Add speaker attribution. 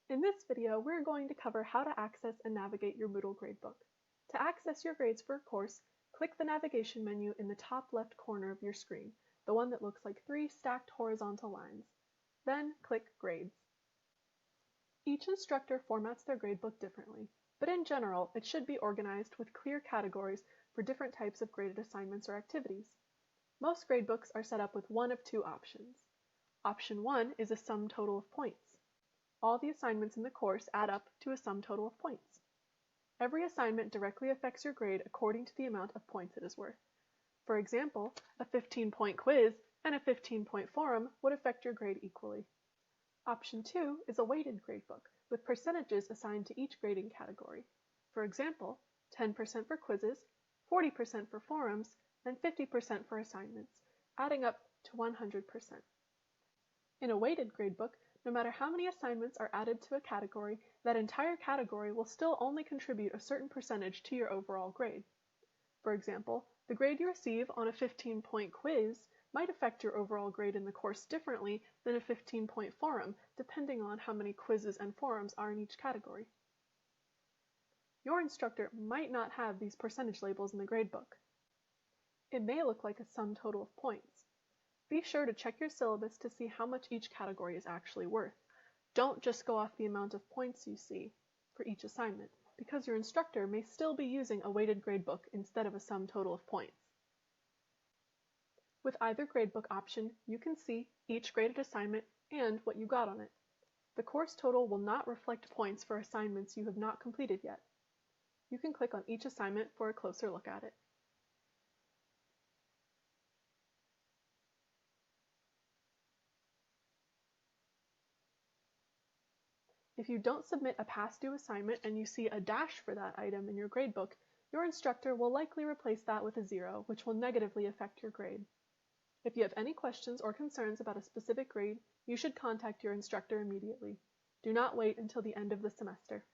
Speaker 1: In this video, we're going to cover how to access and navigate your Moodle Gradebook. To access your grades for a course, click the navigation menu in the top left corner of your screen, the one that looks like 3 stacked horizontal lines. Then click Grades. Each instructor formats their gradebook differently, but in general, it should be organized with clear categories for different types of graded assignments or activities. Most gradebooks are set up with one of two options. Option 1 is a sum total of points. All the assignments in the course add up to a sum total of points. Every assignment directly affects your grade according to the amount of points it is worth. For example, a 15-point quiz and a 15-point forum would affect your grade equally. Option 2 is a weighted gradebook with percentages assigned to each grading category. For example, 10% for quizzes, 40% for forums, and 50% for assignments, adding up to 100%. In a weighted gradebook, no matter how many assignments are added to a category, that entire category will still only contribute a certain percentage to your overall grade. For example, the grade you receive on a 15-point quiz might affect your overall grade in the course differently than a 15-point forum, depending on how many quizzes and forums are in each category. Your instructor might not have these percentage labels in the gradebook. It may look like a sum total of points. Be sure to check your syllabus to see how much each category is actually worth. Don't just go off the amount of points you see for each assignment, because your instructor may still be using a weighted gradebook instead of a sum total of points. With either gradebook option, you can see each graded assignment and what you got on it. The course total will not reflect points for assignments you have not completed yet. You can click on each assignment for a closer look at it. If you don't submit a past due assignment and you see a dash for that item in your gradebook, your instructor will likely replace that with a 0, which will negatively affect your grade. If you have any questions or concerns about a specific grade, you should contact your instructor immediately. Do not wait until the end of the semester.